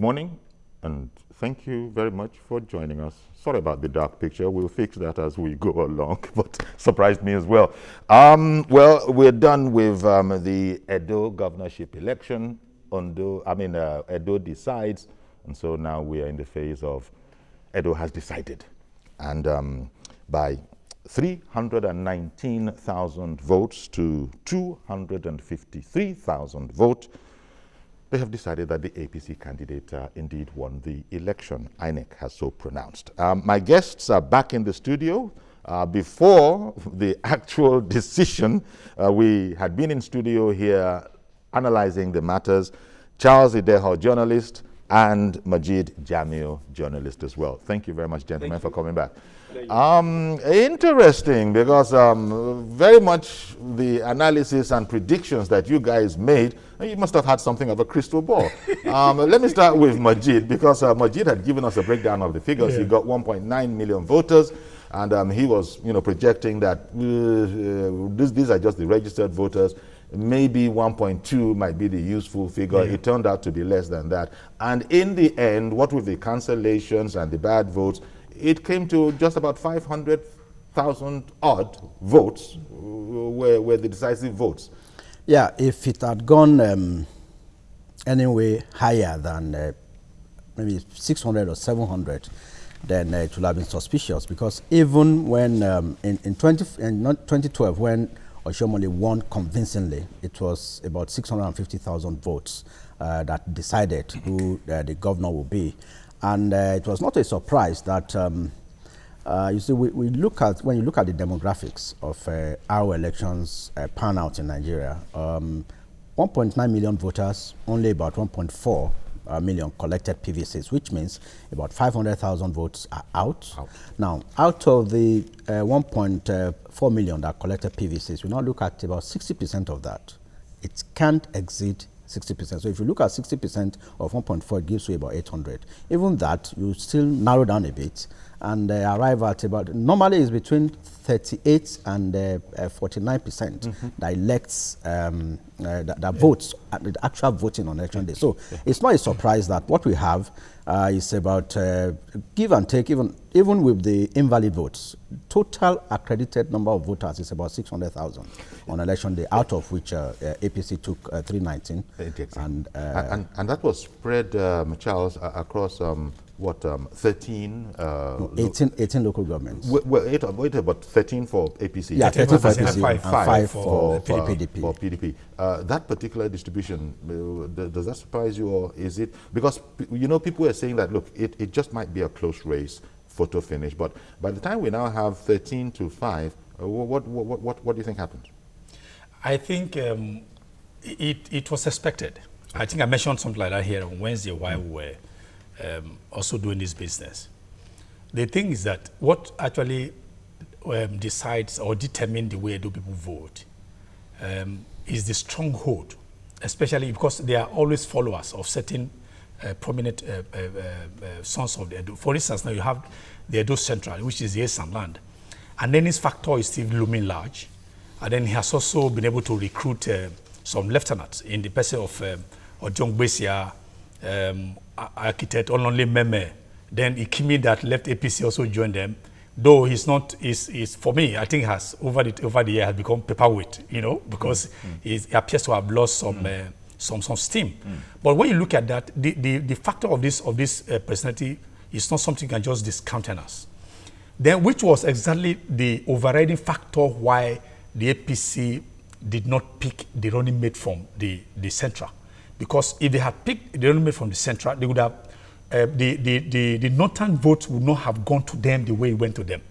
morning, and thank you very much for joining us. Sorry about the dark picture. We'll fix that as we go along, but surprised me as well. Well, we're done with the Edo governorship election. Edo decides, and so now we are in the phase of Edo has decided. And by 319,000 votes to 253,000 votes, they have decided that the APC candidate indeed won the election. INEC has so pronounced. My guests are back in the studio. Before the actual decision, we had been in studio here analyzing the matters. Charles Ideho, journalist, and Majid Jamil, journalist as well. Thank you very much, gentlemen, for coming back. Interesting, because very much the analysis and predictions that you guys made, you must have had something of a crystal ball. Let me start with Majid, because Majid had given us a breakdown of the figures. He got 1.9 million voters, and he was, projecting that these are just the registered voters. Maybe 1.2 might be the useful figure. It turned out to be less than that. And in the end, what with the cancellations and the bad votes, it came to just about 500,000 odd votes were the decisive votes. Yeah, if it had gone anyway higher than maybe 600 or 700, then it would have been suspicious, because even when in 2012, when Oshomole won convincingly, it was about 650,000 votes that decided who the governor will be. And it was not a surprise that, you see, when you look at the demographics of our elections pan out in Nigeria, 1.9 million voters, only about 1.4 million collected PVCs, which means about 500,000 votes are out. Now, out of the 1.4 million that collected PVCs, we now look at about 60% of that. It can't exceed 60%. So if you look at 60% of 1.4, it gives you about 800. Even that, you still narrow down a bit and arrive at about, normally it's between 38 and 49% that elects, that votes at the actual voting on election day. So it's not a surprise that what we have is about give and take, even with the invalid votes. Total accredited number of voters is about 600,000 on election day, out of which APC took 319. And that was spread, Charles, across 13? 18 local governments. Wait, about 13 for APC. Yeah, 13 for APC and 5 for PDP. For PDP. That particular distribution, does that surprise you, or is it? Because, people are saying that, look, it just might be a close race, photo finish, but by the time we now have 13 to 5, what do you think happened? I think it was expected. I think I mentioned something like that here on Wednesday while we were also doing this business. The thing is that what actually decides or determines the way people vote is the stronghold, especially because they are always followers of certain prominent sons of the Edo. For instance, now you have the Edo Central, which is the Esan land, and then his factor is still looming large, and then he has also been able to recruit some lieutenants in the person of OGBA, architect Olonle Meme, then Ikimi that left APC also joined them. Though he's not, is for me, I think has over the year has become paperweight, because he appears to have lost some steam. But when you look at that, the factor of this personality is not something you can just discountenance. Then, which was exactly the overriding factor why the APC did not pick the running mate from the central. Because if they had picked the running mate from the central, they would have the northern votes would not have gone to them the way it went to them.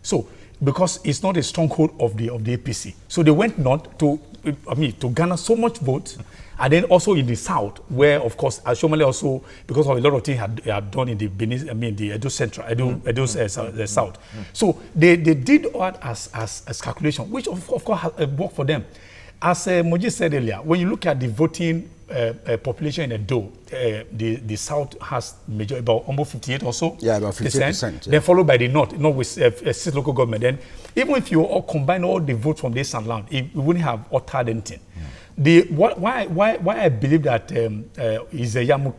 So, because it's not a stronghold of the APC, so they went north to garner so much votes, and then also in the south, where of course Ashomale also, because of a lot of things had done in the the Edo Central, the south. So they did all as calculation, which of course worked for them. As Moji said earlier, when you look at the voting population in Edo, the south has major about almost 58 or so. Yeah, about 58%. Yeah. Then followed by the north with state local government. Then even if you all combine all the votes from this and land, it wouldn't have altered anything. Why I believe that Yamu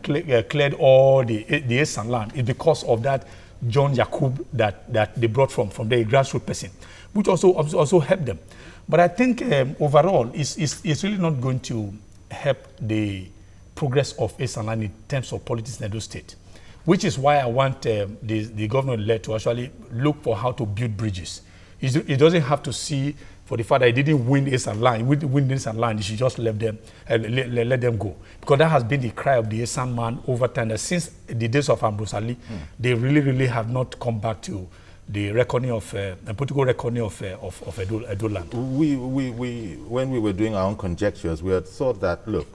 cleared all the East and land is because of that John YAQUB that they brought from the grassroots person, which also helped them. But I think overall, it's really not going to help the progress of East and land in terms of politics in Edo State, which is why I want the government-led to actually look for how to build bridges. It doesn't have to see for the fact that he didn't win East and land. Win East and land, he should just let them go. Because that has been the cry of the Eastern man over time. That since the days of Ambrose Ali, they really have not come back to the reckoning of the political reckoning of Edo land. When we were doing our own conjectures, we had thought that, look,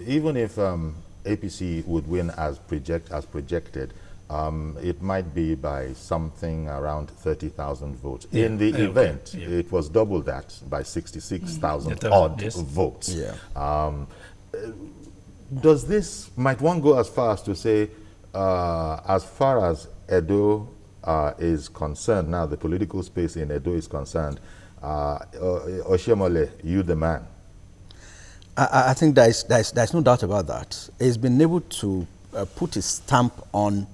even if APC would win as projected, it might be by something around 30,000 votes. Yeah. In the event, it was double that by 66,000 odd votes. Yeah. Might one go as far as to say, as far as Edo is concerned, now the political space in Edo is concerned, Oshiomhole, you the man? I think there's no doubt about that. He's been able to put his stamp on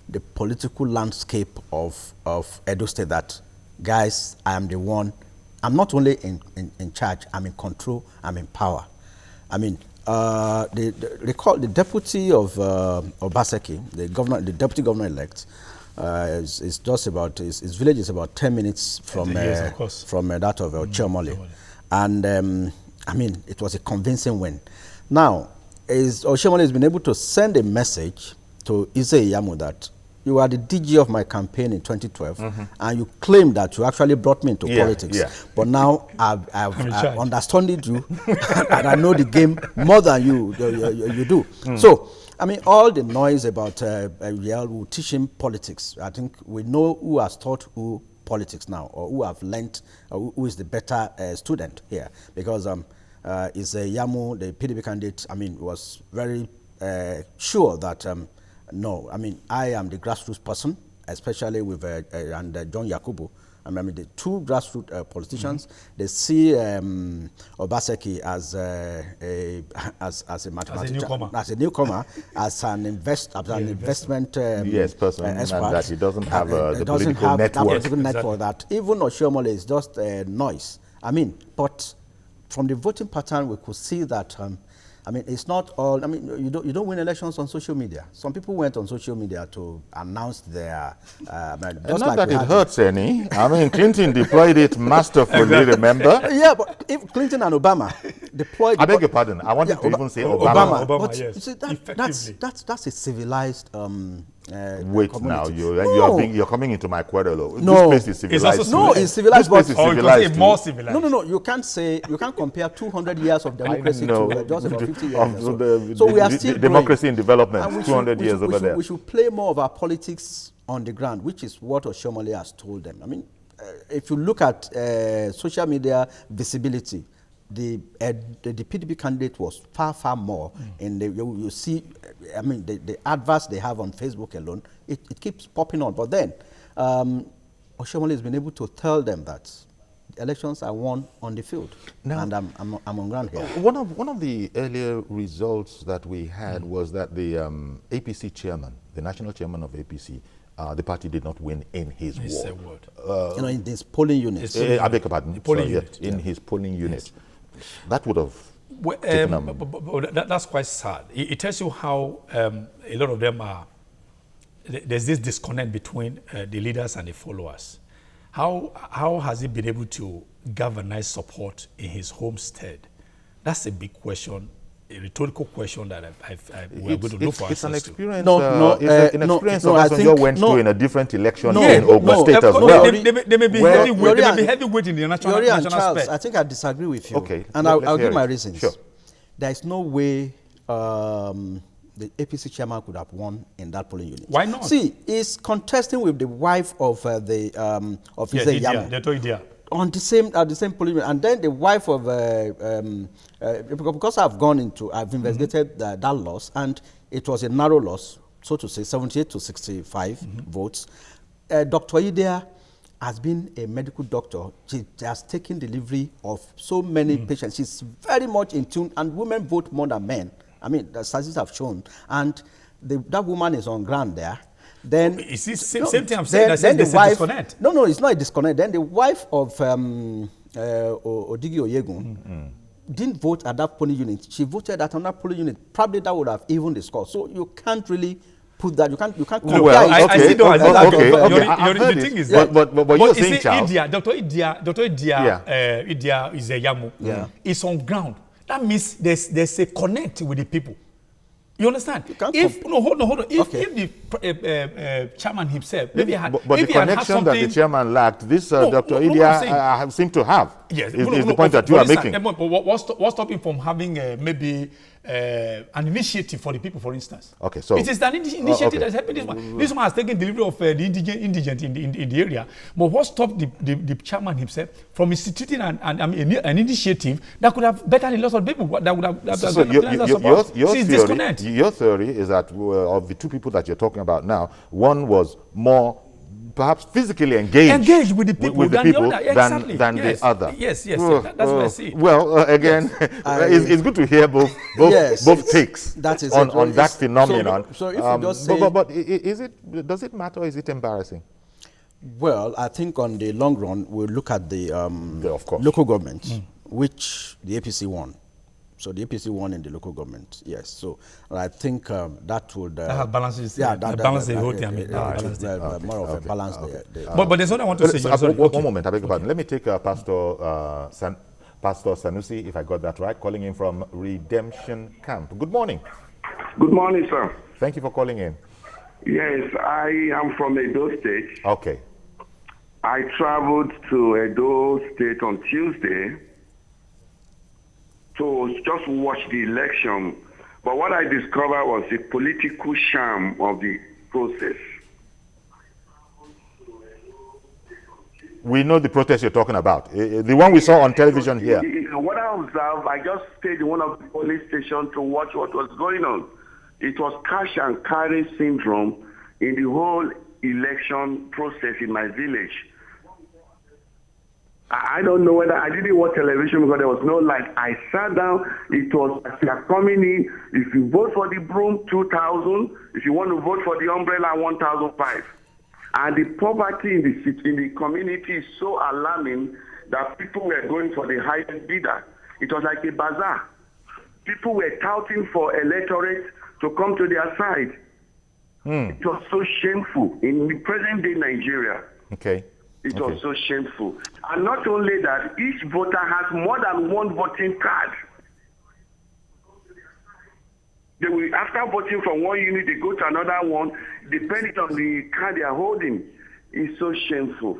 the political landscape of Edo State that, guys, I am the one. I'm not only in charge, I'm in control, I'm in power. I mean, the deputy of Obaseki, the deputy governor-elect, is just about, his village is about 10 minutes from that of Oshiomhole. And I mean, it was a convincing win. Now, Oshiomhole has been able to send a message to Yamu that you are the DG of my campaign in 2012, and you claim that you actually brought me into politics. Yeah. But now I've understood you, and I know the game more than you do. So, I mean, all the noise about Riel will teach him politics. I think we know who has taught who politics now, or who have learnt, or who is the better student here. Because Yamu, the PDP candidate, I mean, was very sure that no, I mean, I am the grassroots person, especially with John YAQUB. I mean, the two grassroots politicians, they see Obaseki as a mathematician, as a newcomer, as an investment person, expert, and that he doesn't have the political network. That even Oshiomhole is just noise. I mean, but from the voting pattern, we could see that. I mean, it's not all. I mean, you don't win elections on social media. Some people went on social media to announce their. Not like that it hurts any. I mean, Clinton deployed it masterfully. Remember? Yeah, but if Clinton and Obama deployed. I beg your pardon. I wanted to even say Obama. But yes. You see, that's a civilized. Wait now, you're coming into my quarrel. No, this place is civilized. It's civilized. This place is civilized. More civilized. No. You can't compare 200 years of democracy to just about 50 years. So we are still democracy in development. 200 years over there. We should play more of our politics on the ground, which is what Oshiomhole has told them. I mean, if you look at social media visibility, the PDP candidate was far more. And you see, I mean, the adverts they have on Facebook alone, it keeps popping on. But then, Oshiomhole has been able to tell them that elections are won on the field, now, and I'm on ground here. One of the earlier results that we had was that the APC chairman, the national chairman of APC, the party did not win in his ward. In this polling unit. I beg your pardon. In his polling unit. That would have taken them. That's quite sad. It tells you how a lot of them are. There's this disconnect between the leaders and the followers. How has he been able to galvanize support in his homestead? That's a big question, a rhetorical question that we're going to look for. It's an experience. It's an experience Obasanjo went through in a different election in Ogun State as well. They may be heavyweight in the national Charles, space. I think I disagree with you. Okay, and I'll give my reasons. Sure. There is no way the APC chairman could have won in that polling unit. Why not? See, he's contesting with the wife of Yamu. on the same at the same polling unit. And then the wife of because I've investigated that loss, and it was a narrow loss, so to say, 78 to 65 votes. Dr. Idea has been a medical doctor. She has taken delivery of so many patients. She's very much in tune, and women vote more than men. I mean, the statistics have shown, and that woman is on ground there. Then it's the same thing I'm saying. There's a disconnect. No, it's not a disconnect. Then the wife of Odigi Oyegun didn't vote at that polling unit. She voted at another polling unit. Probably that would have even the score. So you can't really put that. You can't compare. Well, I still don't. The thing is that, but you're saying, Charles, Dr. Idia is a Yamu. Yeah. It's on ground. That means there's a connect with the people. You understand? Hold on. If the chairman himself, maybe had, but the connection that the chairman lacked, this Dr. Idia seemed to have. Yes, is the point that you are making. But what's stopping from having maybe an initiative for the people, for instance? Okay, so it is an initiative that's helping this one. This one has taken delivery of the indigent in the area. But what stopped the chairman himself from instituting an initiative that could have bettered the lots of people? That would have. So your theory is that of the two people that you're talking about now, one was more perhaps physically engaged with the people than the other. Yes, that's what I see. Well, again, it's good to hear both takes on that phenomenon. So if you just say, but does it matter, or is it embarrassing? Well, I think on the long run, we'll look at the local government, which the APC won. So the APC won in the local government, yes. So I think that would... that balances, yeah, that balances the whole thing. More of a balance there. But there's something I want to say. One moment, I beg your pardon. Let me take Pastor Sanusi, if I got that right, calling in from Redemption Camp. Good morning. Good morning, sir. Thank you for calling in. Yes, I am from Edo State. Okay. I traveled to Edo State on Tuesday to just watch the election. But what I discovered was the political sham of the process. We know the protest you're talking about. The one we saw on television here. What I observed, I just stayed in one of the police stations to watch what was going on. It was cash and carry syndrome in the whole election process in my village. I don't know whether I didn't watch television because there was no light. I sat down. It was as you are coming in. If you vote for the broom, 2,000. If you want to vote for the umbrella, 1,005. And the poverty in the community is so alarming that people were going for the highest bidder. It was like a bazaar. People were touting for electorate to come to their side. It was so shameful in the present day Nigeria. Okay. It was so shameful. And not only that, each voter has more than one voting card. They will, after voting from one unit, they go to another one, depending on the card they are holding. It's so shameful.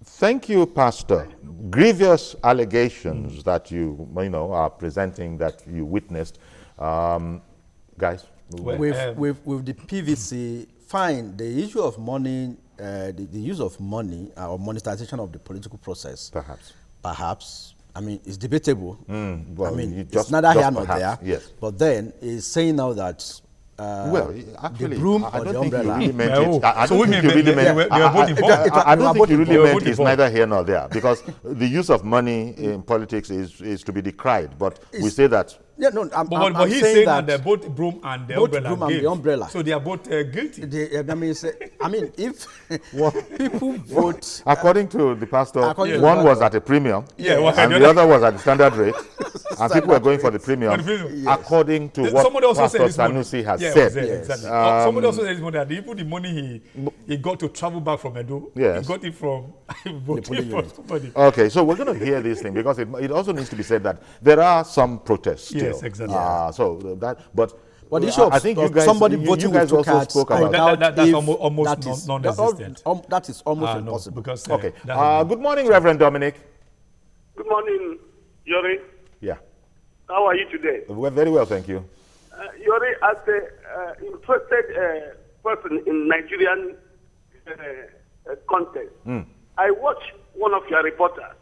Thank you, Pastor. Grievous allegations that you are presenting, that you witnessed. Guys? With the PVC, fine, the issue of money, the use of money or monetization of the political process. Perhaps. I mean, it's debatable. Well, I mean, it's neither here nor there. Yes. But then it's saying now that well, actually, the broom I or don't the think you umbrella. really meant it. I don't think you really meant it's neither here nor there, because the use of money in politics is to be decried. But we say that. Yeah, no, but he's saying that they're both broom and the umbrella. So they are both guilty. I mean, if people vote... According to the pastor, one was at a premium, and the other was at the standard rate, and people were going for the premium, according to what Pastor Sanusi has said. Exactly. Somebody also said this morning that even the money he got to travel back from Edo, he got it from voting for somebody. Okay, so we're going to hear this thing, because it also needs to be said that there are some protests still. Yes, exactly. So that, but the issue of, I think you guys, somebody voting with two cards, spoke about that's almost non-existent. That is almost impossible. Because, okay. Good morning, Reverend Dominic. Good morning, Yori. Yeah. How are you today? We're very well, thank you. Yori, as an interested person in Nigerian context, I watched one of your reporters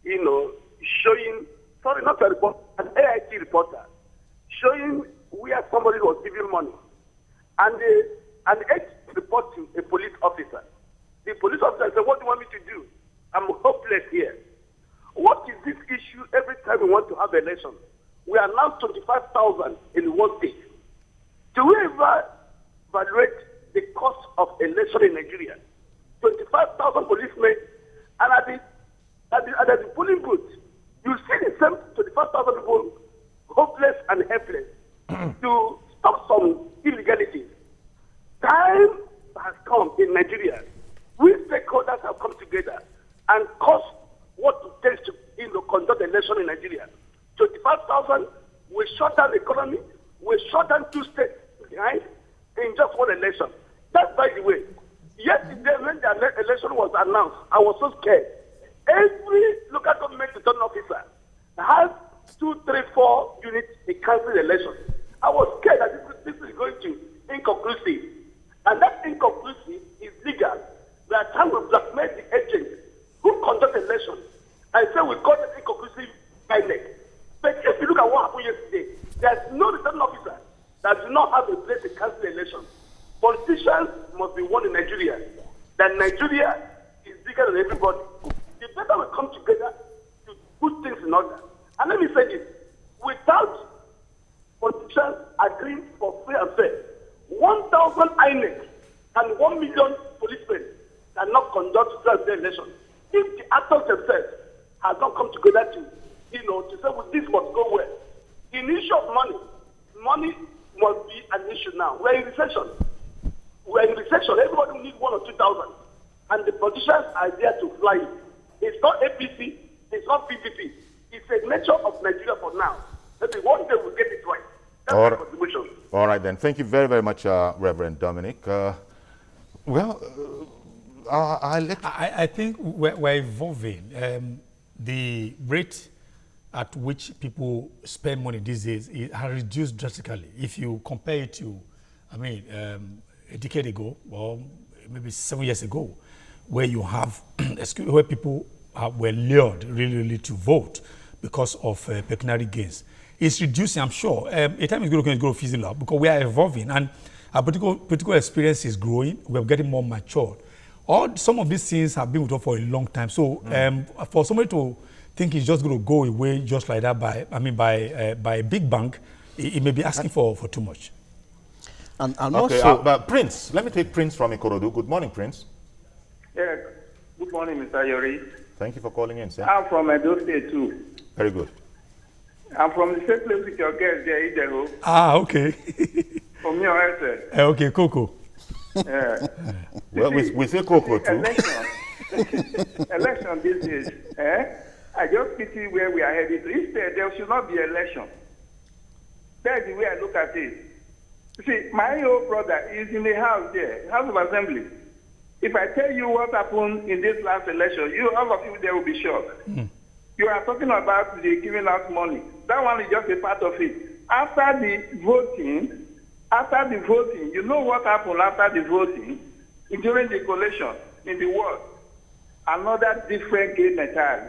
showing, sorry, not a reporter, an AIT reporter, showing where somebody was giving money. And an AIT reporting a police officer. The police officer said, what do you want me to do? I'm hopeless here. What is this issue every time we want to have election? We announced 25,000 in one state. Do we ever evaluate the cost of election in Nigeria? 25,000 policemen, and at the polling booth, you see the same 25,000 people hopeless and helpless to stop some illegalities. Time has come in Nigeria. We stakeholders have come together and caused what it takes to conduct election in Nigeria. 25,000, we shut down the economy, we shut down 2 states behind in just one election. That's by the way. Yesterday, when the election was announced, I was so scared. Every local government returning officer has 2, 3, 4 units in cancel election. I was scared that this is going to inconclusive. And that inconclusive is legal. We are trying to blackmail the agents who conduct elections and say we call it inconclusive INEC. But if you look at what happened yesterday, there's no returning officer that do not have a place to cancel the election. Politicians must be one in Nigeria. That Nigeria is bigger than everybody. The better we come together to put things in order. And let me say this, without politicians agreeing for free and fair, 1,000 INEC and 1 million policemen cannot conduct the election. If the actors themselves have not come together to say, well, this must go well. In issue of money must be an issue now. We're in recession. Everybody will need 1,000 or 2,000. And the politicians are there to fly it. It's not APC, it's not PDP. It's a nature of Nigeria for now. Maybe one day we'll get it right. That's my contribution. All right, then. Thank you very, very much, Reverend Dominic. I think we're evolving. The rate at which people spend money these days has reduced drastically. If you compare it to, a decade ago, or maybe 7 years ago, where you have, where people were lured really to vote because of pecuniary gains. It's reducing, I'm sure. A time is going to go fizzle out because we are evolving and our political experience is growing. We're getting more mature. Some of these things have been with us for a long time. So for somebody to think it's just going to go away just like that by a big bank, it may be asking for too much. And okay, also, but Prince, let me take Prince from Ikorodu. Good morning, Prince. Yeah, good morning, Mr. Yori. Thank you for calling in, sir. I'm from Edo State too. Very good. I'm from the same place with your guest there, Idaho. Ah, okay. From your answer. Okay, Coco. Yeah. Well, we say Coco too. Election these days, I just pity where we are headed. Instead, there should not be election. That's the way I look at it. You see, my old brother is in the house there, House of Assembly. If I tell you what happened in this last election, all of you there will be shocked. You are talking about the giving out money. That one is just a part of it. After the voting, you know what happened after the voting? During the collation in the world, another different game entirely.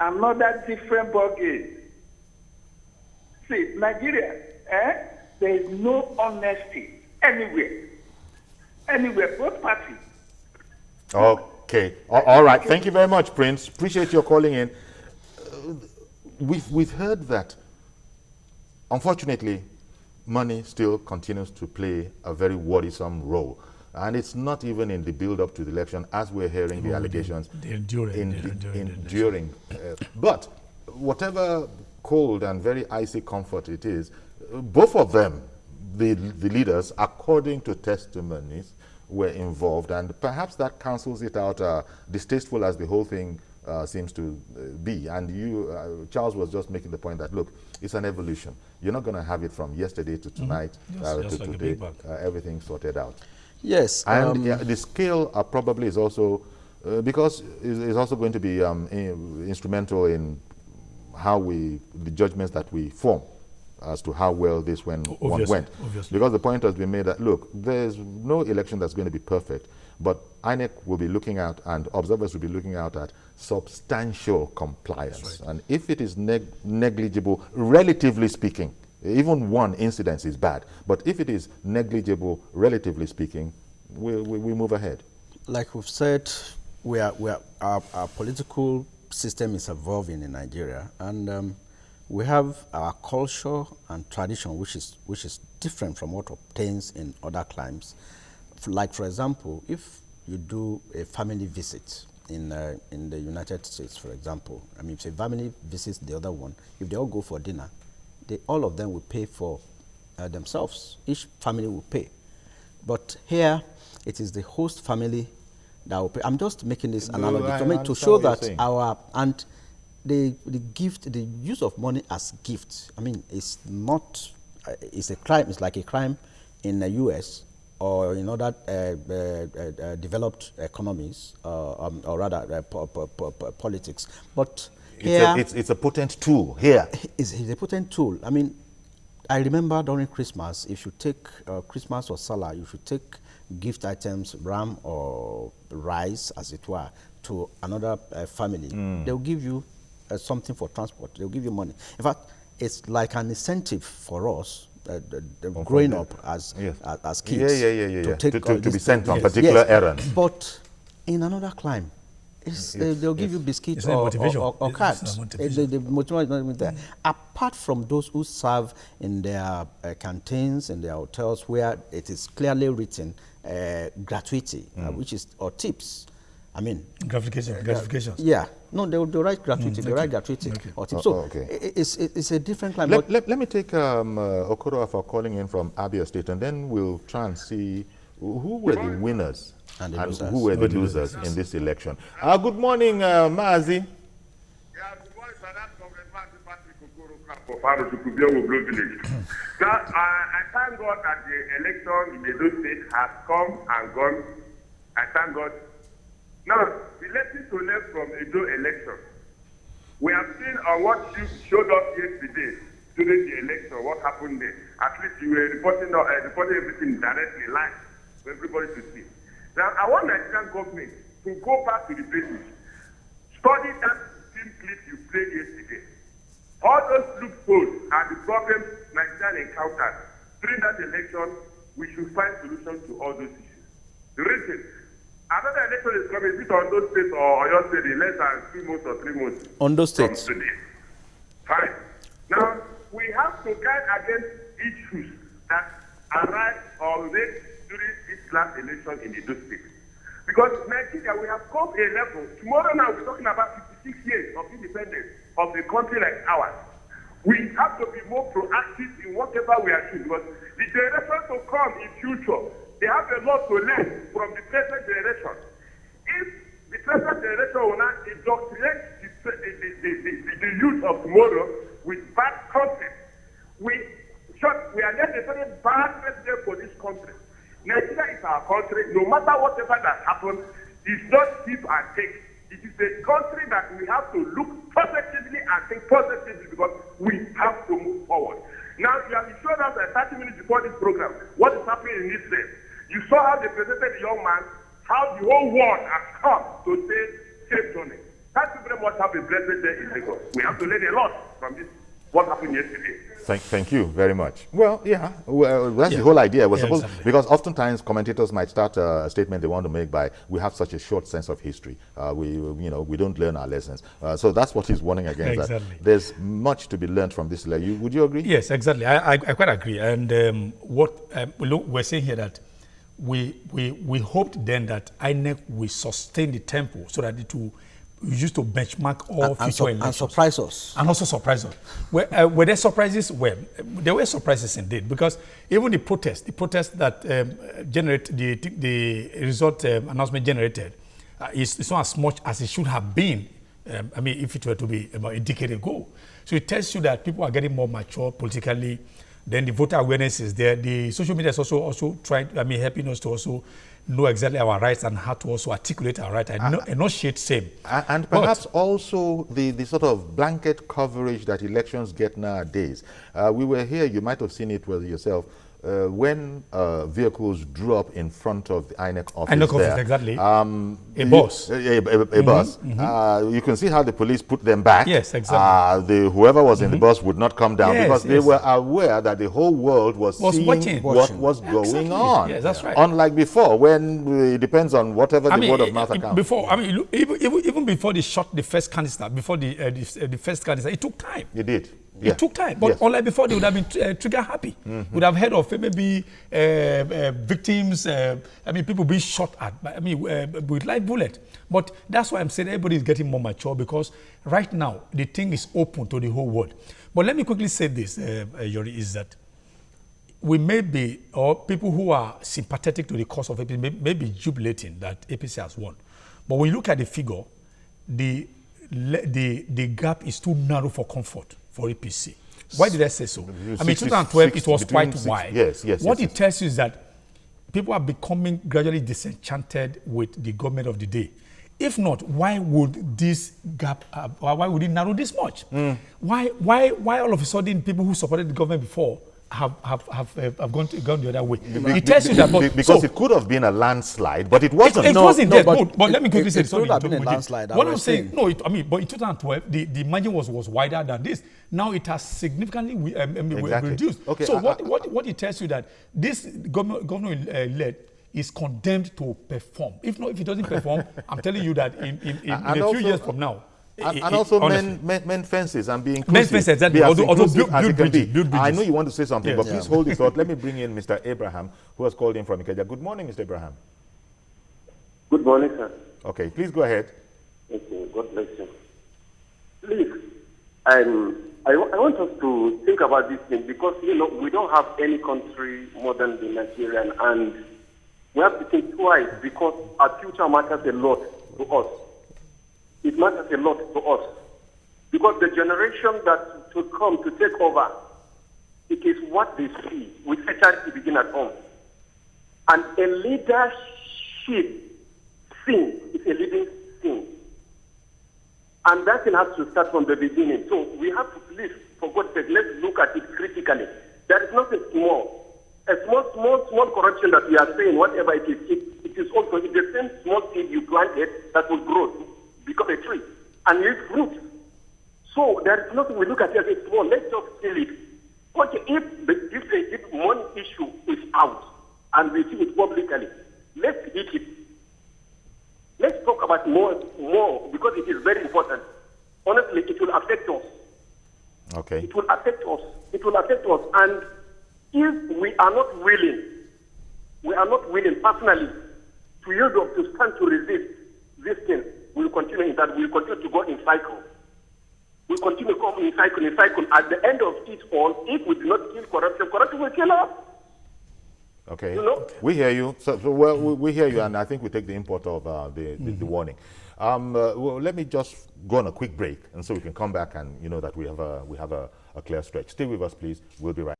Another different ball game. See, Nigeria, there is no honesty anywhere. Anywhere, both parties. Okay. All right. Thank you very much, Prince. Appreciate your calling in. We've heard that, unfortunately, money still continues to play a very worrisome role. And it's not even in the build-up to the election, as we're hearing the allegations. Enduring. But whatever cold and very icy comfort it is, both of them, the leaders, according to testimonies, were involved, and perhaps that cancels it out, distasteful as the whole thing seems to be. And Charles was just making the point that, look, it's an evolution. You're not going to have it from yesterday to tonight to today, everything sorted out. Yes. And the scale probably is also, because it's also going to be instrumental in how the judgments that we form as to how well this one went. Obviously. Because the point has been made that, look, there's no election that's going to be perfect, but INEC will be looking out, and observers will be looking out at substantial compliance. Right. And if it is negligible, relatively speaking, even one incident is bad, but if it is negligible, relatively speaking, we move ahead. Like we've said, our political system is evolving in Nigeria, and we have our culture and tradition, which is different from what obtains in other climes. Like, for example, if you do a family visit in the United States, for example, I mean, if a family visits the other one, if they all go for dinner, all of them will pay for themselves. Each family will pay. But here, it is the host family that will pay. I'm just making this analogy to show that the gift, the use of money as gift, I mean, it's not, it's a crime. It's like a crime in the U.S. or in other developed economies, or rather politics. But here, it's a potent tool here. It's a potent tool. I mean, I remember during Christmas, if you take Christmas or Salah, you should take gift items, ram or rice, as it were, to another family. They'll give you something for transport. They'll give you money. In fact, it's like an incentive for us growing up as kids to be sent on particular errands. But in another clime, they'll give you biscuits or cards. The motivation is there. Apart from those who serve in their canteens, in their hotels, where it is clearly written gratuity, which is, or tips. I mean, gratifications. Yeah, no, they write gratuity. They write gratuity or tips. So it's a different kind. Let me take OKOROAFOR calling in from ABIA State, and then we'll try and see who were the winners and who were the losers in this election. Good morning, Maazi. Yeah, good morning, sir. That's Congressman Patrick OKOROAFOR, AROCHUKWU village. Now, I thank God that the election in Edo State has come and gone. I thank God. Now, the lessons to learn from Edo election. We have seen on what you showed us yesterday during the election, what happened there. At least you were reporting everything directly live for everybody to see. Now, I want the Nigerian government to go back to the basics. Study that team clip you played yesterday. All those loopholes are the problems Nigeria encountered. During that election, we should find solutions to all those issues. The reason, another election is coming. Is it on those states or your state in less than 2 months or 3 months? On those states. Fine. Now, we have to guard against issues that arise or raised during this last election in Edo State. Because Nigeria, we have come a level. Tomorrow now, we're talking about 56 years of independence of a country like ours. We have to be more proactive in whatever we are doing. Because the generation to come in future, they have a lot to learn from the present generation. If the present generation will not indoctrinate the youth of tomorrow with bad content, we are just a very bad president for this country. Nigeria is our country. No matter whatever that happens, it's not give and take. It is a country that we have to look positively and think positively because we have to move forward. Now, you have shown us 30 minutes before this program what is happening in Israel. You saw how they presented the young man, how the whole world has come to say, safe journey. Thank you very much. Have a blessed day in Lagos. We have to learn a lot from this, what happened yesterday. Thank you very much. Well, that's the whole idea. We're supposed, because oftentimes commentators might start a statement they want to make by, we have such a short sense of history. We don't learn our lessons. So that's what he's warning against. Exactly. That there's much to be learned from this. Would you agree? Yes, exactly. I quite agree. And we're saying here that we hoped then that INEC will sustain the tempo so that it will used to benchmark all future elections. And surprise us. And also surprise us. Were there surprises? Well, there were surprises indeed, because even the protest that the result announcement generated is not as much as it should have been, I mean, if it were to be about a decade ago. So it tells you that people are getting more mature politically. Then the voter awareness is there. The social media is also trying, helping us to also know exactly our rights and how to also articulate our rights and not shade same. And perhaps also the sort of blanket coverage that elections get nowadays. We were here, you might have seen it with yourself, when vehicles drew up in front of the INEC office, exactly. A bus. A bus. You can see how the police put them back. Yes, exactly. Whoever was in the bus would not come down because they were aware that the whole world was seeing watching what was going on. Yes, that's right. Unlike before, when it depends on whatever the word of mouth account. Before, even before they shot the first canister, before the first canister, it took time. It did. It took time, but unlike before, they would have been trigger happy. Would have heard of maybe victims. People being shot at. With live bullet. But that's why I'm saying everybody is getting more mature because right now the thing is open to the whole world. But let me quickly say this, Yori, is that we may be, or people who are sympathetic to the cause of APC may be jubilating that APC has won. But when you look at the figure, the gap is too narrow for comfort for APC. Why did I say so? 2012, it was quite wide. What it tells you is that people are becoming gradually disenchanted with the government of the day. If not, why would this gap, why would it narrow this much? Why all of a sudden people who supported the government before have gone the other way? It tells you that because it could have been a landslide, but it wasn't. It wasn't there. But let me quickly say it could have been a landslide. What I'm saying, but in 2012 the margin was wider than this. Now it has significantly reduced. Okay, so what it tells you that this government-led is condemned to perform. If it doesn't perform, I'm telling you that in a few years from now. And also mend fences and be inclusive. Mend fences, exactly. Be as Build bridges. I know you want to say something, but please hold this thought. Let me bring in Mr. Abraham, who has called in from Ikeja. Good morning, Mr. Abraham. Good morning, sir. Okay, please go ahead. Okay, God bless you. Please, I want us to think about this thing because, we don't have any country more than the Nigerian, and we have to think twice because our future matters a lot to us. It matters a lot to us because the generation that to come to take over, it is what they see. We say charity begin at home. And a leadership thing is a living thing. And that thing has to start from the beginning. So we have to please, for God's sake, let's look at it critically. There is nothing small. A small corruption that we are saying, whatever it is, it is also the same small seed you planted that will grow, become a tree, and yield fruit. So there is nothing we look at it as small. Let's just kill it. Okay, if money issue is out and we see it publicly, let's hit it. Let's talk about more because it is very important. Honestly, it will affect us. Okay. It will affect us. It will affect us. And if we are not willing personally to yield up, to stand to resist this thing, we will continue in that. We will continue to go in cycle. We will continue to go in cycle. At the end of it all, if we do not kill corruption, corruption will kill us. Okay. We hear you. So we hear you, and I think we take the import of the warning. Well, let me just go on a quick break, and so we can come back and that we have a clear stretch. Stay with us, please. We'll be right.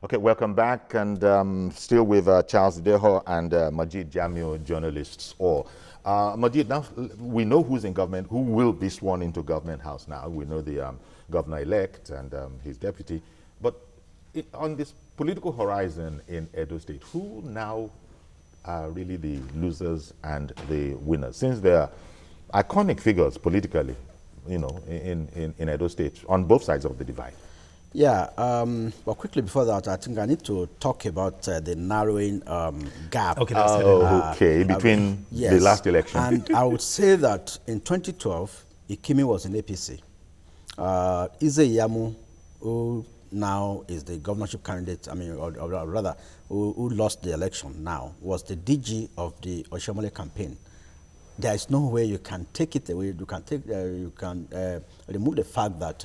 Okay, welcome back, and still with Charles Deho and Majid Jamil, journalists all. Majid, now we know who's in government, who will be sworn into government house now. We know the governor-elect and his deputy. But on this political horizon in Edo State, who now are really the losers and the winners? Since they are iconic figures politically, in Edo State, on both sides of the divide. Yeah, but quickly before that, I think I need to talk about the narrowing gap. Okay, between the last election. And I would say that in 2012, Ikimi was in APC. Ize Yamu, who now is the governorship candidate, or rather, who lost the election now, was the DG of the Oshomole campaign. There is no way you can take it away. You can remove the fact that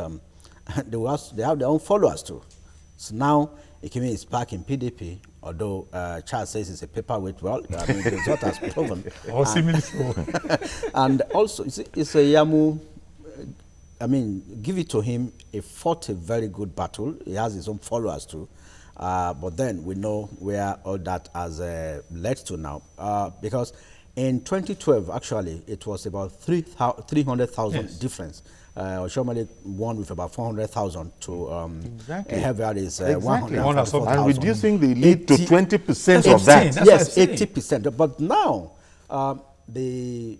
they have their own followers too. So now Ikeme is back in PDP, although Charles says it's a paperweight. Well, I mean, the result has proven. Or similar. And also, it's a Yamu. I mean, give it to him. He fought a very good battle. He has his own followers too. But then we know where all that has led to now. Because in 2012, actually, it was about 300,000 difference. Oshomole won with about 400,000 to Hever is 144,000. And reducing the lead to 20% of that. Yes, 80%. But now, the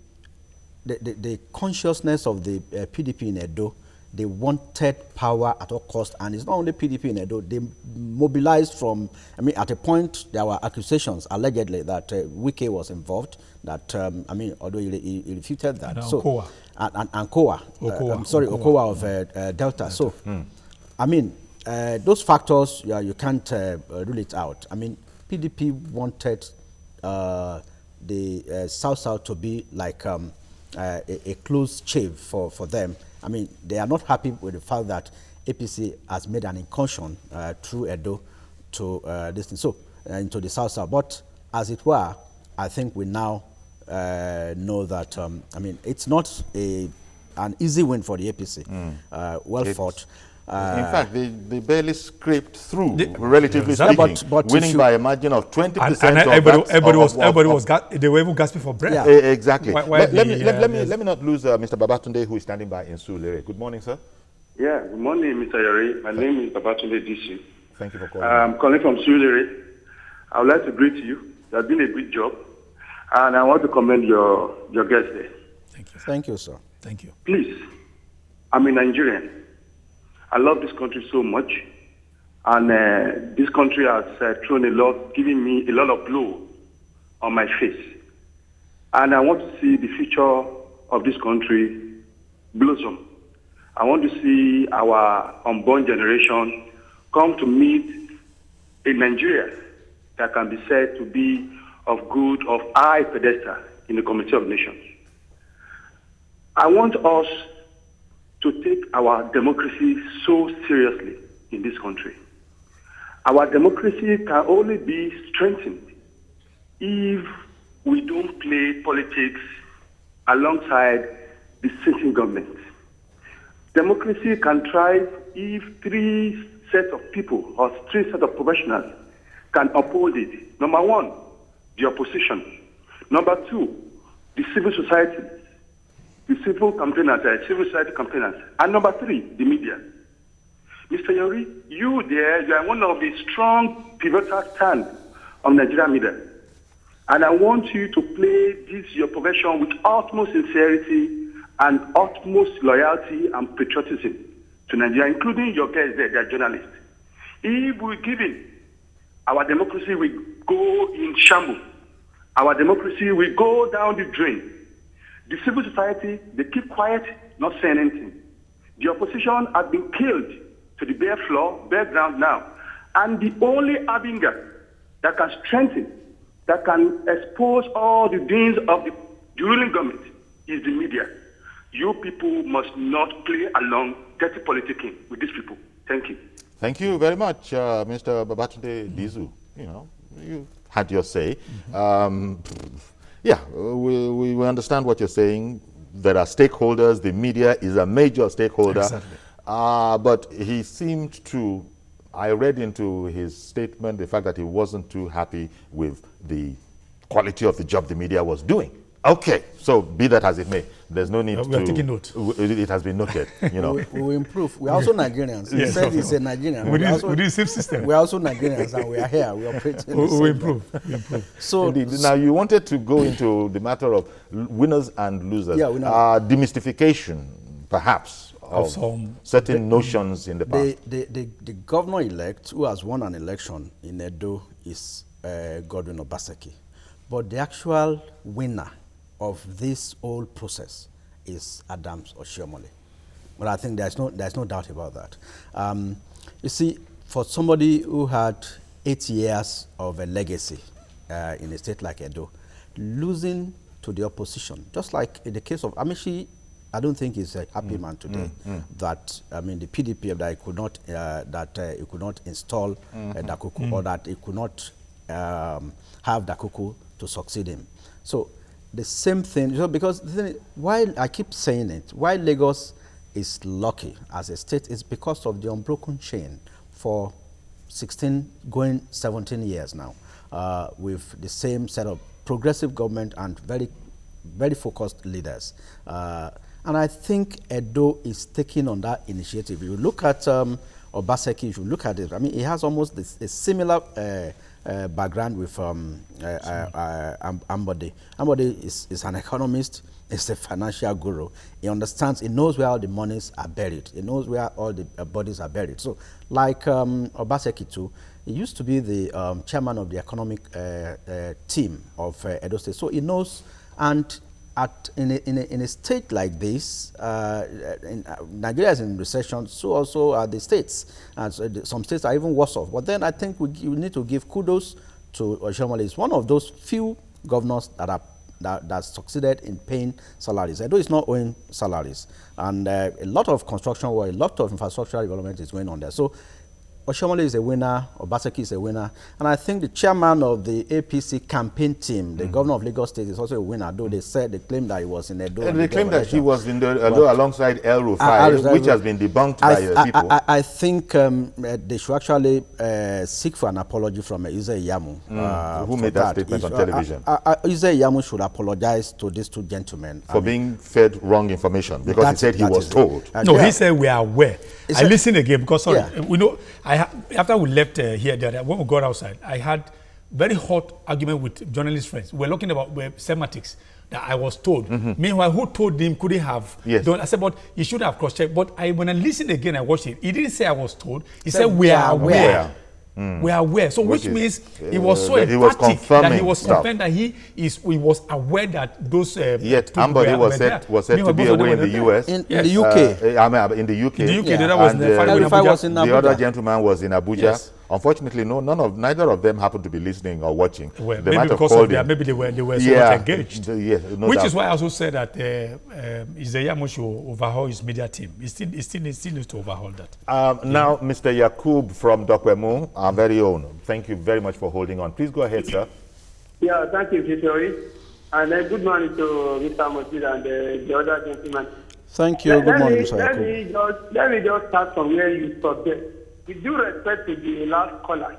consciousness of the PDP in Edo, they wanted power at all cost, and it's not only PDP in Edo. They mobilized from. I mean, at a point there were accusations allegedly that Wike was involved. That I mean, although he refuted that. And so Okowa. and Okowa. Okowa of Delta. So, I mean, those factors you can't rule it out. I mean, PDP wanted the South to be like a close shave for them. I mean, they are not happy with the fact that APC has made an incursion through Edo to this thing, so into the South. But as it were, I think we now know that. I mean, it's not an easy win for the APC. Well fought. In fact, they barely scraped through, relatively speaking, but winning by a margin of 20%. And everybody was they were even gasping for breath. Yeah. Exactly. Let me not lose Mr. Babatunde, who is standing by in Sulere. Good morning, sir. Yeah, good morning, Mr. Yari. My name is Babatunde DC. Thank you for calling. I'm calling from Sulere. I would like to greet you. You have been a good job, and I want to commend your guest there. Thank you. Thank you, sir. Thank you. Please, I'm a Nigerian. I love this country so much, and this country has thrown given me a lot of blow on my face. And I want to see the future of this country blossom. I want to see our unborn generation come to meet a Nigeria that can be said to be of good, of high pedestal in the Committee of Nations. I want us to take our democracy so seriously in this country. Our democracy can only be strengthened if we don't play politics alongside the sitting government. Democracy can thrive if three sets of people or three sets of professionals can uphold it. Number one, the opposition. Number two, the civil society. The civil campaigners, civil society campaigners. And number three, the media. Mr. Yori, you are one of the strong pivotal stand of Nigerian media. And I want you to play this, your profession, with utmost sincerity and utmost loyalty and patriotism to Nigeria, including your guests there, they are journalists. If we give in, our democracy will go in shambles. Our democracy will go down the drain. The civil society, they keep quiet, not saying anything. The opposition has been killed to the bare floor, bare ground now. And the only avenue that can strengthen, that can expose all the deeds of the ruling government is the media. You people must not play along dirty politicking with these people. Thank you. Thank you very much, Mr. Babatunde Dizu. You know, you had your say. Yeah, we understand what you're saying. There are stakeholders. The media is a major stakeholder. Exactly. But he seemed to, I read into his statement the fact that he wasn't too happy with the quality of the job the media was doing. Okay, so be that as it may, there's no need to... We are taking note. It has been noted, you know. We will improve. We're also Nigerians. He Yes, said he's a Nigerian. We do the same system. We're also Nigerians, and we are here. We operate in the same We improve. We improve. So, indeed. Now, you wanted to go into the matter of winners and losers. Yeah, we know. Demystification, perhaps, of some certain notions in the past. the governor-elect who has won an election in Edo is Godwin Obaseki. But the actual winner of this whole process is Adams Oshiomhole. But I think there's no doubt about that. You see, for somebody who had 8 years of a legacy in a state like Edo, losing to the opposition, just like in the case of Amishi, I don't think he's a happy man today. That I mean, the PDP that he could not he could not install Dakuku, or that he could not have Dakuku to succeed him. So the same thing, because the thing is, why I keep saying it, why Lagos is lucky as a state is because of the unbroken chain for 16 going 17 years now, with the same set of progressive government and very focused leaders. And I think Edo is taking on that initiative. You look at Obaseki, if you look at it, I mean, he has almost a similar background with Ambode. Ambode is an economist, is a financial guru. He understands, he knows where all the monies are buried. He knows where all the bodies are buried. So, like Obaseki too, he used to be the chairman of the economic team of Edo State. So he knows, and in a state like this, Nigeria is in recession, so also are the states. And so some states are even worse off. But then I think we need to give kudos to Oshiomhole. He's one of those few governors that succeeded in paying salaries. Although it's not owing salaries. And a lot of construction work, a lot of infrastructure development is going on there. So Oshiomhole is a winner, Obaseki is a winner, and I think the chairman of the APC campaign team, the governor of Lagos State, is also a winner, though they claimed that he was in Edo. And they claimed that he was in the Edo alongside El Rufai, which has been debunked by people. I think they should actually seek for an apology from Ize Iyamu. Who made that statement on television? Ize Iyamu should apologize to these two gentlemen. For being fed wrong information, because he said he was told. No, he said we are aware. I listened again because, sorry, we know, after we left here, when we got outside, I had very hot argument with journalist friends. We're talking about semantics that I was told. Meanwhile, who told him couldn't have done? I said, but he should have cross-checked. But when I listened again, I watched it. He didn't say I was told. He said we are aware. We are aware. So which means he was so emphatic that he was confirmed that he was aware that those yet Ambode was said to be away in the US. In the UK. I mean, in the UK. In the UK, that was and the other gentleman was in Abuja. Yes. Unfortunately, neither of them happened to be listening or watching. Well, they might have called him. Maybe they were so much engaged. Which is why I also said that Ize should overhaul his media team. He still needs to overhaul that. Now, Mr. YAQUB from DOPEMU, our very own. Thank you very much for holding on. Please go ahead, sir. Yeah, thank you, Victory. And good morning to Mr. Mojid and the other gentleman. Thank you. Good morning, Mr. YAQUB. Let me just start from where you stopped there. With due respect to the last caller,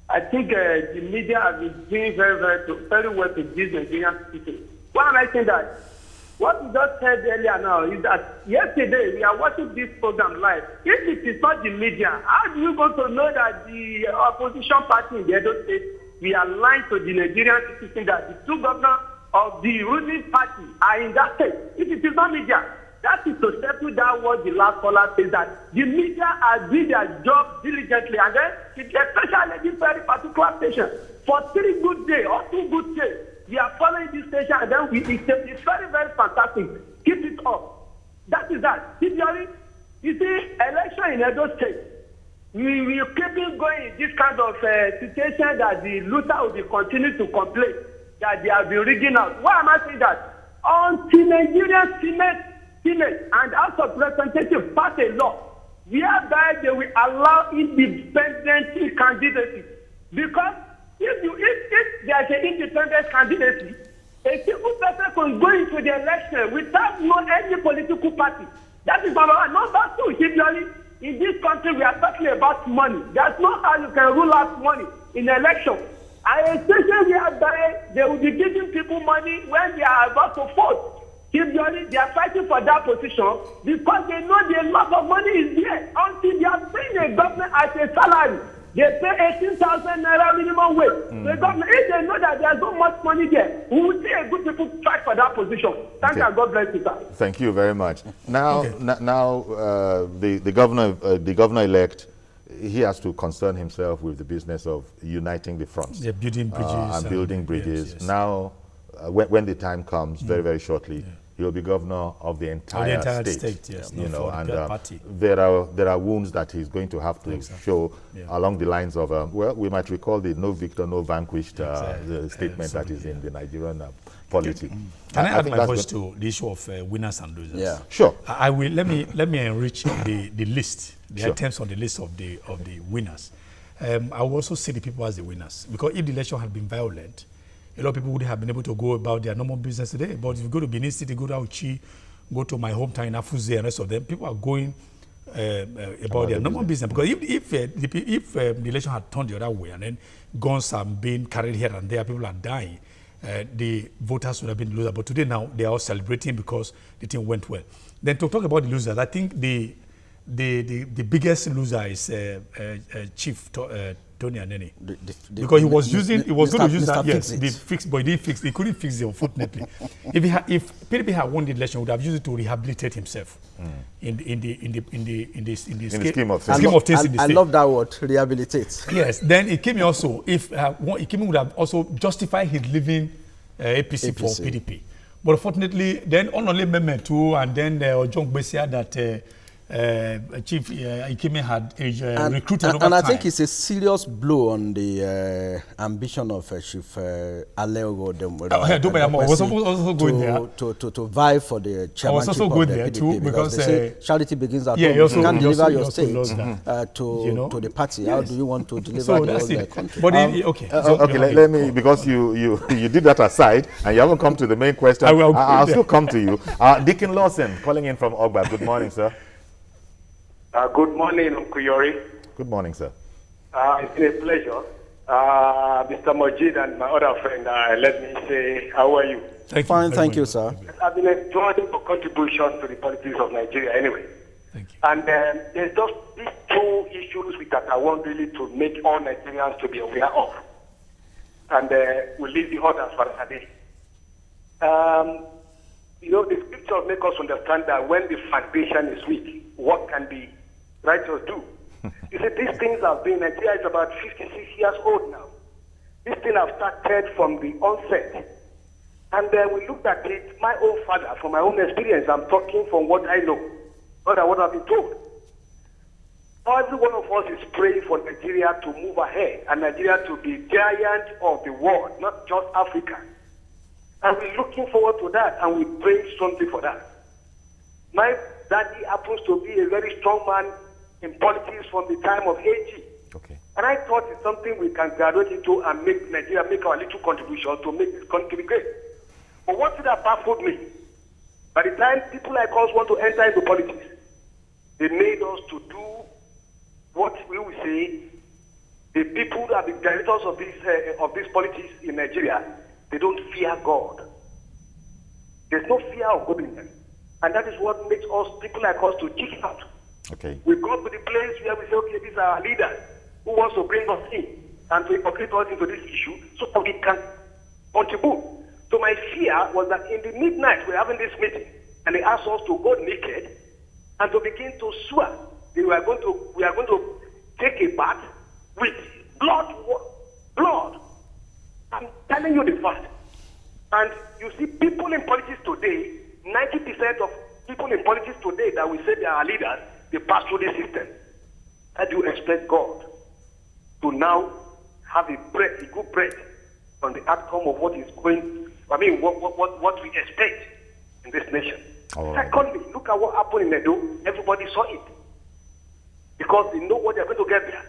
I think the media has been doing very well to these Nigerian people. Why am I saying that? What we just said earlier now is that yesterday we are watching this program live. If it is not the media, how do you going to know that the opposition party in the Edo State, we are lying to the Nigerian citizens that the two governors of the ruling party are in that state? If it is not media, that is to settle down what the last caller says, that the media are doing their job diligently, and then especially this very particular station, for 3 good days or 2 good days, we are following this station, and then it's very, very fantastic. Keep it up. That is that. You see, election in Edo State, we will keep it going in this kind of situation that the looter will be continuing to complain that they have been rigging out. Why am I saying that? Until Nigerian Senate and House of Representatives pass a law whereby they will allow independent candidacy. Because if there is an independent candidacy, a single person can go into the election without any political party. That is number one. Number two, in this country we are talking about money. There's no how you can rule out money in election. And especially whereby they will be giving people money when they are about to vote. They are fighting for that position because they know the lot of money is there. Until they are paying the government as a salary, they pay 18,000 naira minimum wage. The government, if they know that there's so much money there, we will see a good people fight for that position. Thank you, and God bless you, sir. Thank you very much. Now, the governor-elect, he has to concern himself with the business of uniting the fronts. Building bridges. And building bridges. Yes. Now, when the time comes, very, very shortly, he'll be governor of the entire, state. Yes, you know, and party. there are wounds that he's going to have to show along the lines of, well, we might recall the no victor, no vanquished the statement that is in the Nigerian polity. Can I add my voice to the issue of winners and losers? Yeah, sure. I will. Let me enrich the list, the items on the list of the winners. I will also see the people as the winners, because if the election had been violent, a lot of people would have been able to go about their normal business today. But if you go to Benin City, go to Auchi, go to my hometown in Afuze and the rest of them, people are going about their normal business. Because if the election had turned the other way and then guns are being carried here and there, people are dying, the voters would have been losers. But today now, they are all celebrating because the thing went well. Then to talk about the losers, I think the biggest loser is Chief Tony Aneni, because he was going to use that, yes, the fix, but he couldn't fix it, unfortunately. If PDP had won the election, he would have used it to rehabilitate himself in the scheme of things in the state. I love that word, rehabilitate. Yes, then it came also, if it came, would have also justified his leaving APC for PDP. But unfortunately, then only Amendment 2 and then OGBA that Chief Ikeme had recruited over time. And I think it's a serious blow on the ambition of Chief Alego to vie for the chairmanship of the PDP, too, because they say charity begins at home. You can't deliver your state to the party. Yes. How do you want to deliver the country? But let me, because you did that aside and you haven't come to the main question. I'll still come to you. Deacon Lawson calling in from OGBA. Good morning, sir. Good morning, Kuyori. Good morning, sir. It's been a pleasure. Mr. Majid and my other friend, let me say, how are you? Fine, thank you, sir. I've been enjoying your contribution to the politics of Nigeria anyway. Thank you. And there's just these two issues that I want really to make all Nigerians to be aware of. And we'll leave the others for a day. You know, the scriptures make us understand that when the foundation is weak, what can the righteous do? You see, these things have been, Nigeria is about 56 years old now. These things have started from the onset. And we looked at it, my own father, from my own experience, I'm talking from what I know, not what I've been told. Every one of us is praying for Nigeria to move ahead and Nigeria to be giant of the world, not just Africa. And we're looking forward to that, and we pray strongly for that. My daddy happens to be a very strong man in politics from the time of AG. Okay. And I thought it's something we can graduate into and make Nigeria make our little contribution to make this country great. But what did that baffled me? By the time people like us want to enter into politics, they made us to do what we will say, the people that are the directors of this politics in Nigeria, they don't fear God. There's no fear of God in them. And that is what makes us, people like us, to kick out. Okay. We go to the place where we say, okay, these are our leaders who wants to bring us in and to incorporate us into this issue so that we can contribute. So my fear was that in the midnight, we're having this meeting, and they asked us to go naked and to begin to swear. We are going to take a bath with blood. I'm telling you the fact. And you see, people in politics today, 90% of people in politics today that we say they are leaders, they pass through this system. How do you expect God to now have a good breath on the outcome of what is going, what we expect in this nation? Right. Secondly, look at what happened in Edo. Everybody saw it. Because they know what they're going to get there.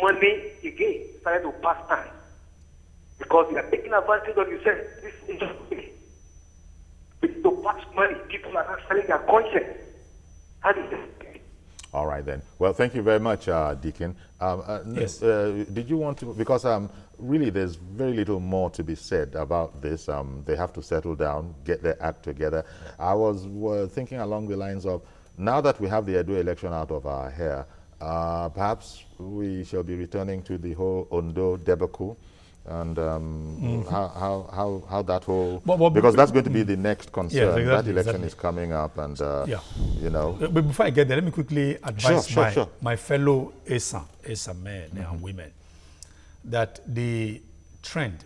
Money, again, started to pass time. Because they are taking advantage of yourself. This is just to pass money. People are not selling their conscience. All right, then. Well, thank you very much, Deacon. Yes. Did you want to, because really there's very little more to be said about this. They have to settle down, get their act together. I was thinking along the lines of, now that we have the Edo election out of our hair, perhaps we shall be returning to the whole Ondo debacle. And how that whole, because that's going to be the next concern. Yes, exactly, that election is coming up, and you know. But before I get there, let me quickly advise my fellow ASA men and women that the trend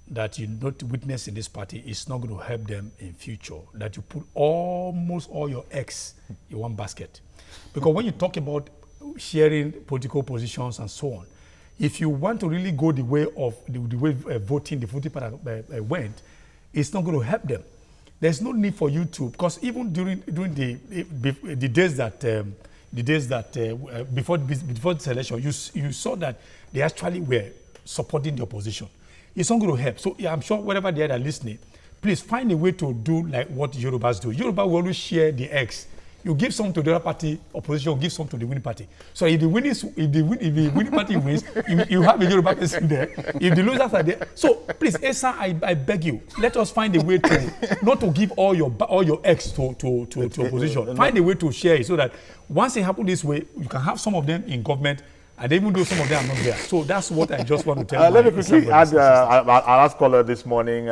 that you not witness in this party is not going to help them in future, that you put almost all your eggs in one basket. Because when you talk about sharing political positions and so on, if you want to really go the way of the way voting pattern went, it's not going to help them. There's no need for you to, because even during the days that before this election, you saw that they actually were supporting the opposition. It's not going to help. So yeah, I'm sure whatever they are listening, please find a way to do like what Yorubas do. Yoruba will always share the eggs. You give some to the other party, opposition give some to the winning party. So if the winning party wins, you have a Yoruba person there. If the losers are there, so please, Esa, I beg you, let us find a way to not to give all your eggs to opposition. Find a way to share it so that once it happens this way, you can have some of them in government. And even though some of them are not there. So that's what I just want to tell you. Let me quickly add our last caller this morning,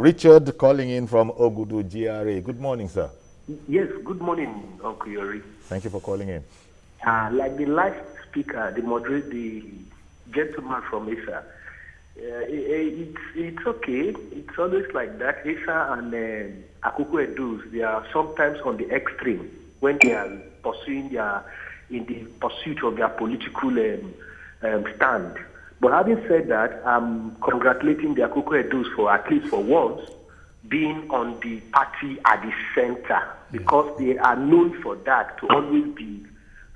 Richard, calling in from Ogudu, GRA. Good morning, sir. Yes, good morning, Uncle Yori. Thank you for calling in. Like the last speaker, the gentleman from ISA, it's okay. It's always like that. ISA and AROCHUKWU, they are sometimes on the extreme when they are in the pursuit of their political stand. But having said that, I'm congratulating the AROCHUKWU for at least for once being on the party at the center, because they are known for that, to always be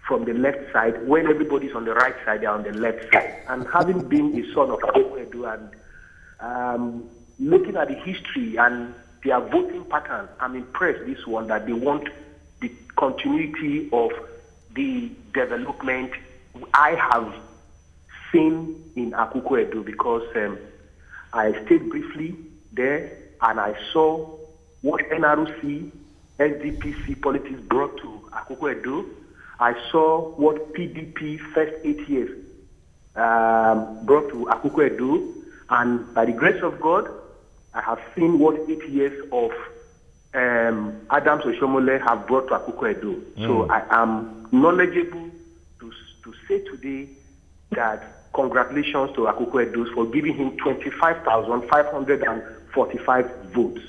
from the left side. When everybody's on the right side, they're on the left side. And having been a son of AROCHUKWU and looking at the history and their voting pattern, I'm impressed this one that they want the continuity of the development I have seen in AROCHUKWU, because I stayed briefly there and I saw what NRC, SDPC politics brought to AROCHUKWU. I saw what PDP first 8 years brought to AROCHUKWU, and by the grace of God, I have seen what 8 years of Adams Oshomole have brought to AROCHUKWU. So I am knowledgeable to say today that congratulations to AROCHUKWU for giving him 25,545 votes.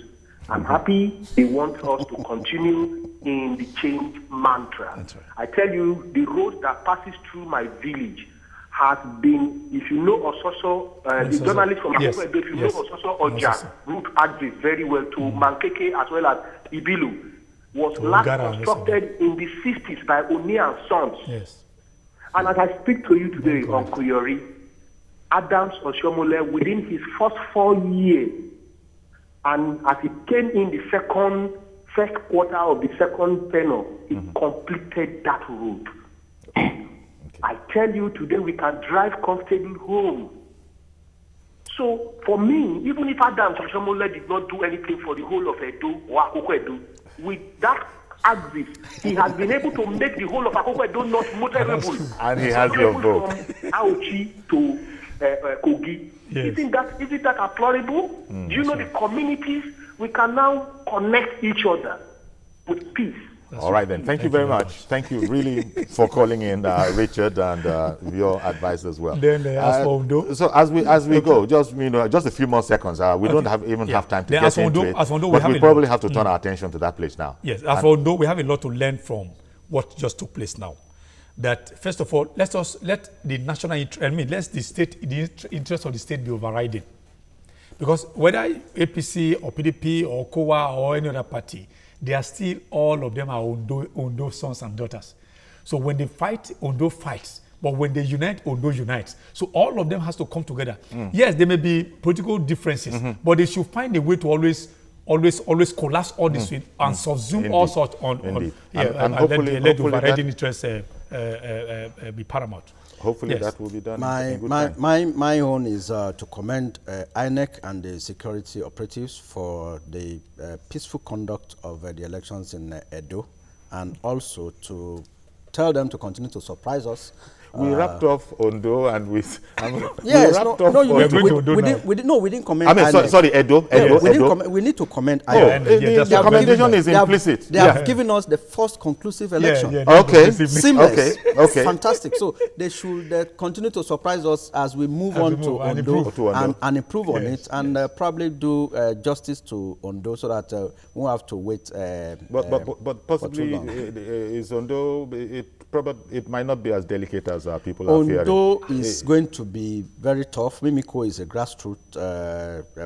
I'm happy they want us to continue in the change mantra. Right. I tell you, the road that passes through my village has been, if you know Ososo, the journalist from AROCHUKWU, if you know Ososo Oja, route access very well to Mankeke as well as Ibilu, was last constructed in the 60s by Oni and Sons. Yes. And as I speak to you today, Uncle Yori, Adams Oshomole, within his first 4 years, and as he came in the first quarter of the second tenure, he completed that road. I tell you today, we can drive comfortably home. So for me, even if Adams Oshomole did not do anything for the whole of Edo or AROCHUKWU, with that axis, he has been able to make the whole of AROCHUKWU not motorable. And he has your vote. From Auchi to Kogi. Yes. Isn't that applaudable? Do you know the communities? We can now connect each other with peace. All right then. Thank you very much. Thank you really for calling in, Richard, and your advice as well. Then they ask for Ondo. So as we go, just a few more seconds. We don't have time to get into it. But we probably have to turn our attention to that place now. Yes. As for Ondo, we have a lot to learn from what just took place now. That first of all, let the national let the interest of the state be overridden, because whether APC or PDP or COA or any other party, they are still, all of them are Ondo sons and daughters. So when they fight, Ondo fights. But when they unite, Ondo unites. So all of them has to come together. Yes, there may be political differences, but they should find a way to always collapse all this and subsume all sorts and hopefully let the overriding interest be paramount. Hopefully that will be done. My own is to commend INEC and the security operatives for the peaceful conduct of the elections in Edo, and also to tell them to continue to surprise us we wrapped off Ondo and we yes, wrapped no, off no, you Ondo. we didn't comment. I mean, sorry, Edo. We need to comment. The commendation is implicit. They have given us the first conclusive election. Okay. Seamless. Okay. Fantastic. So they should continue to surprise us as we move on to Ondo and improve on it, and probably do justice to Ondo so that we won't have to wait. But possibly is Ondo, it might not be as delicate as people are fearing. Ondo is going to be very tough. Mimiko is a grassroots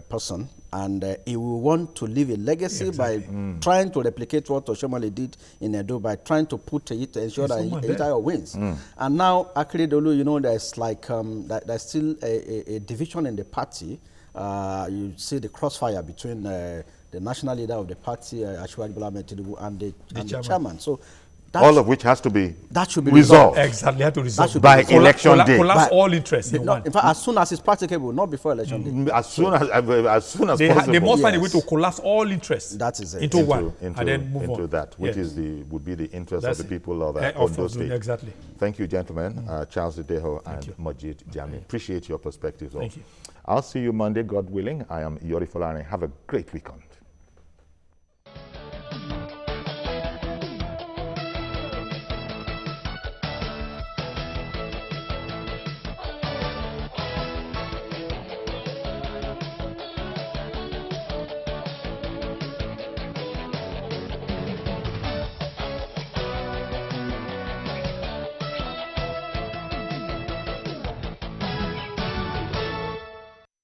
person, and he will want to leave a legacy by trying to replicate what Oshomole did in Edo, by trying to put it to ensure that Itaya wins. And now, Akeredolu, you know, there's like there's still a division in the party. You see the crossfire between the national leader of the party, Asiwaju Bola Ahmed Tinubu, and the chairman. So all of which has to be resolved. Exactly, have to resolve by election day. Collapse all interests in one. In fact, as soon as it's practicable, not before election day. As soon as possible. They must find a way to collapse all interests. That is it. Into one, and then move into on. that, which is would be the interest of the people of Ondo State. Exactly. Thank you, gentlemen. Charles Idaho and Majid Jami. Appreciate your perspectives. Thank you. I'll see you Monday, God willing. I am Yori Folani. Have a great weekend.